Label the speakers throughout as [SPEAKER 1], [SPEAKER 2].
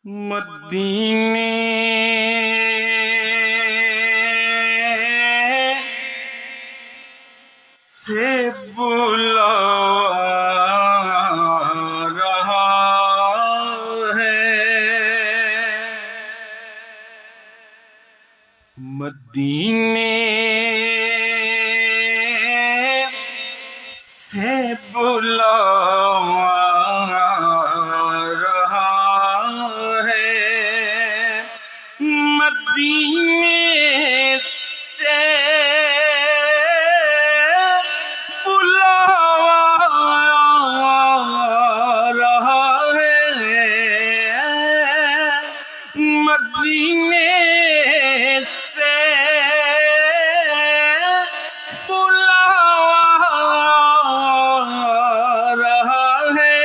[SPEAKER 1] مدینے سے بلا رہا ہے، مدینے سے بلا مدینے سے بلا رہا ہے، مدینے سے بلا رہا ہے،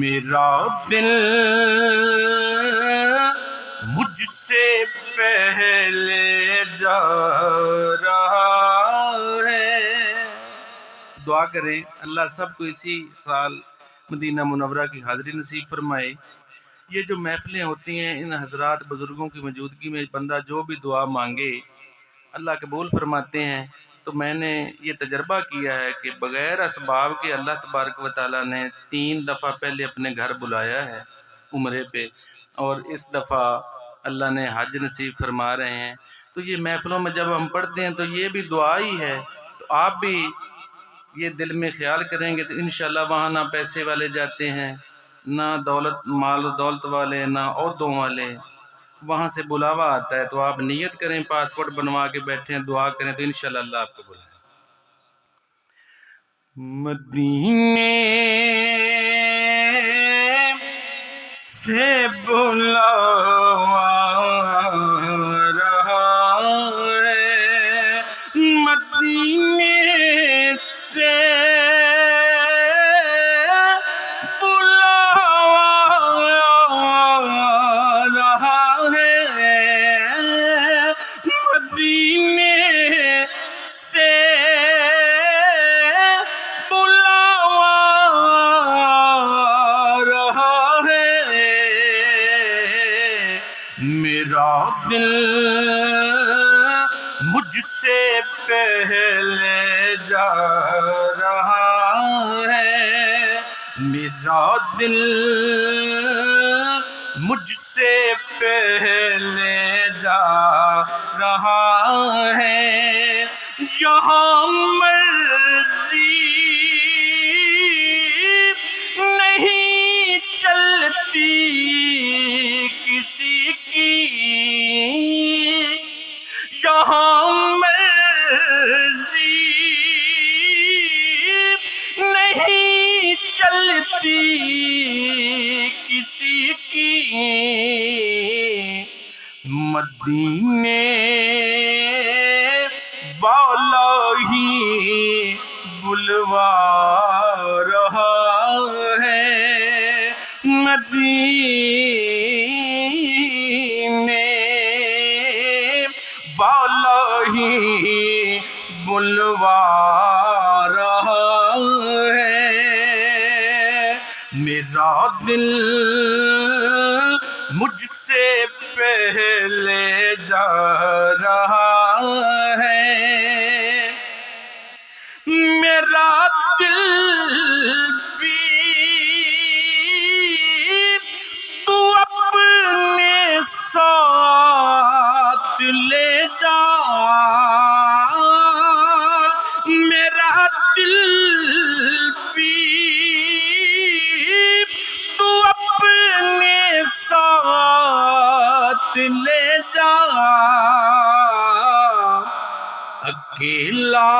[SPEAKER 1] میرا دل مجھ سے پہلے جا رہا ہے۔ دعا کریں اللہ سب کو اسی سال مدینہ منورہ کی حاضری نصیب فرمائے۔ یہ جو محفلیں ہوتی ہیں ان حضرات بزرگوں کی موجودگی میں بندہ جو بھی دعا مانگے اللہ قبول فرماتے ہیں۔ تو میں نے یہ تجربہ کیا ہے کہ بغیر اسباب کے اللہ تبارک و تعالیٰ نے 3 دفعہ پہلے اپنے گھر بلایا ہے عمرے پہ، اور اس دفعہ اللہ نے حج نصیب فرما رہے ہیں۔ تو یہ محفلوں میں جب ہم پڑھتے ہیں تو یہ بھی دعا ہی ہے، تو آپ بھی یہ دل میں خیال کریں گے تو انشاءاللہ وہاں نہ پیسے والے جاتے ہیں، نہ دولت مال و دولت والے، نہ عہدوں والے، وہاں سے بلاوا آتا ہے۔ تو آپ نیت کریں، پاسپورٹ بنوا کے بیٹھیں، دعا کریں تو انشاءاللہ اللہ آپ کو بلائے۔ مدینے سے بلا رہا ہے، مدینے سے بلا رہا ہے، مدینے سے میرا دل مجھ سے پہلے جا رہا ہے، میرا دل مجھ سے پہلے جا رہا ہے، یہاں مرضی نہیں چلتی کسی کی، یہاں مرضی نہیں چلتی کسی کی، مدینے والا ہی بلوا رہا ہے، مدینے والا ہی بلوا رہا ہے، میرا دل مجھ سے پہلے جا رہا ہے، میرا دل بھی تو اپنے ساتھ لے جا، میرا دل بھی تو اپنے ساتھ لے جا، اکیلا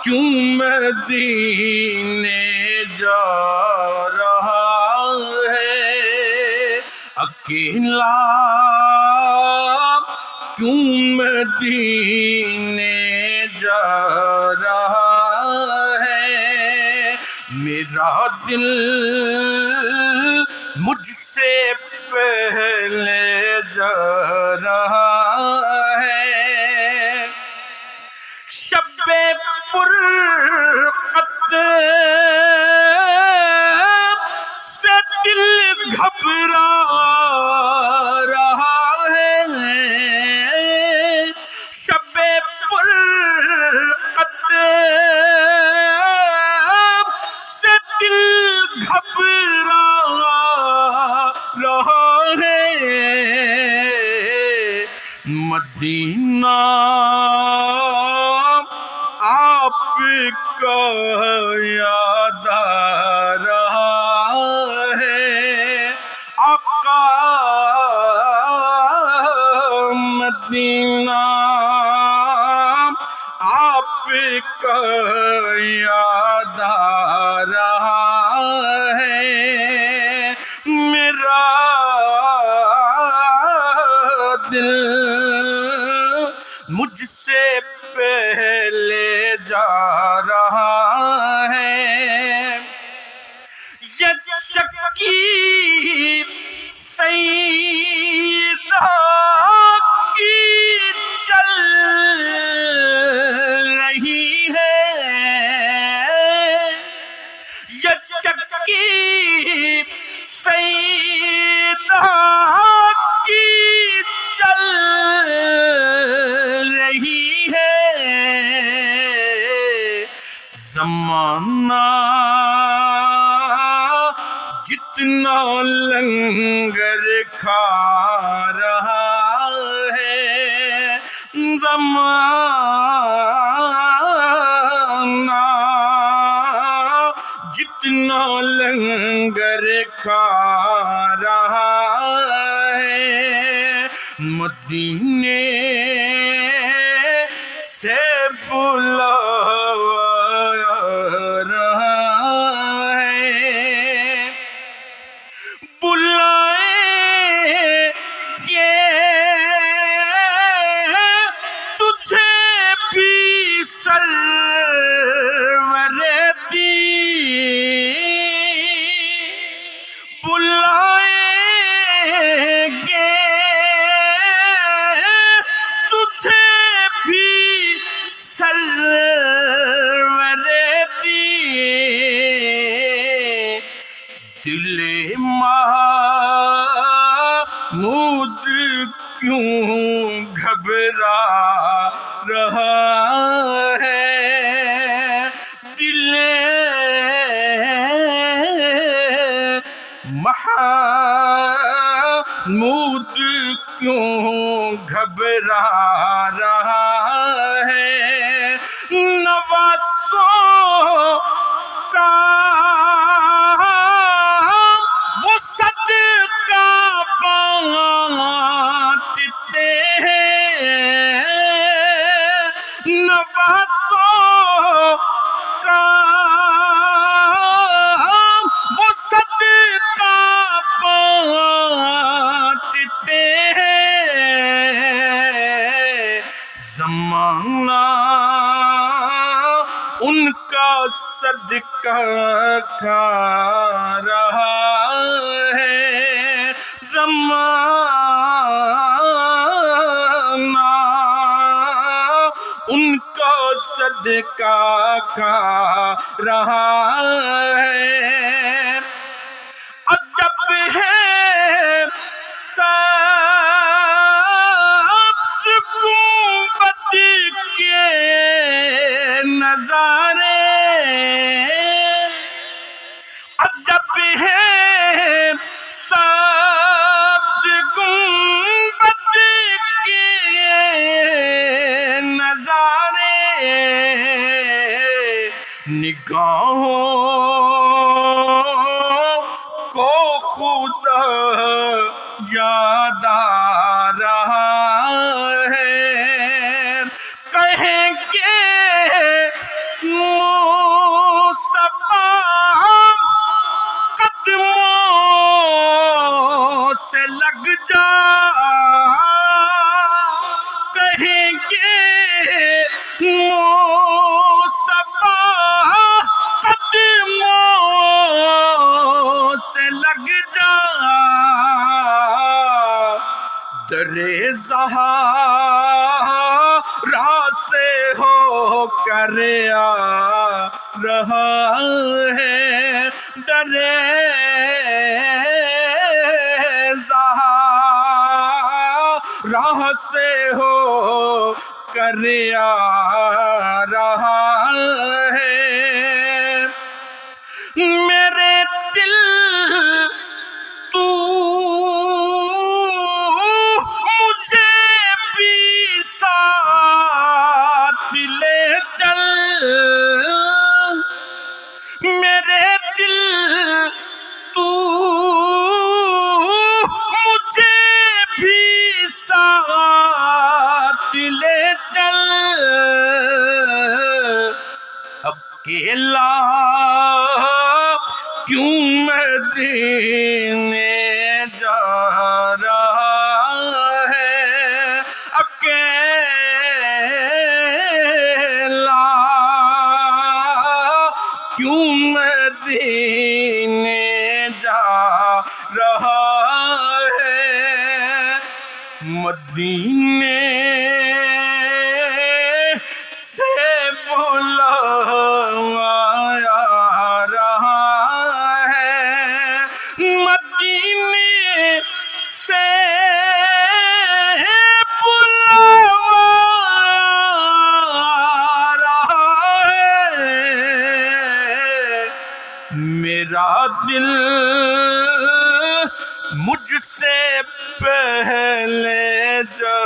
[SPEAKER 1] کیوں مدینے جا رہا ہے، اکیلا کیوں مدینے جا رہا ہے، میرا دل مجھ سے پہلے جا رہا ہے، شب فرقت مدینہ آپ کا یاد آ رہا ہے آقا مدینہ آپ کا یاد آ رہا ہے میرا دل مجھ سے پہلے جا رہا ہے یہ چکی سیدہ کی چل رہی ہے یہ چکی سیدہ کی چل رہی ہے زمانہ جتنا لنگر کھا رہا ہے زمانہ جتنا لنگر کھا رہا ہے مدینے سے بلا رہا ہے بلائیں گے تجھے بھی سرور بلائیں گے تجھے بھی سرور دل محمود کیوں گھبرا رہا ہے دل محمود کیوں گھبرا رہا ہے نوازوں کا وہ صدقہ بانٹتے ہیں نوازوں کا وہ صدقہ بانٹتے ہیں زمانہ ان کا صدقہ کھا رہا ہے زمانہ ان کا صدقہ کھا رہا ہے عجب ہے سبز گنبد کے نظارے عجب ہے سبز گنبد کے نظارے نگاہوں کو خدا یاد آ رہا ہے کہیں گے مصطفیٰ قدموں سے لگ جا کہیں گے مصطفیٰ قدموں سے لگ جا در زہرا سے ہو کر آ رہا ہے در زہرا سے ہو کر آ رہا ہے میرے دل تو مجھے بھی ساتھ لے چل میرے دل تو مجھے بھی ساتھ لے چل اکیلا کیوں مدینے جا رہا ہے اکیلا کیوں مدینے جا رہا ہے مدینے سے بلایا رہا ہے مدینے سے بلایا رہا ہے میرا دل مجھ سے پہلے جا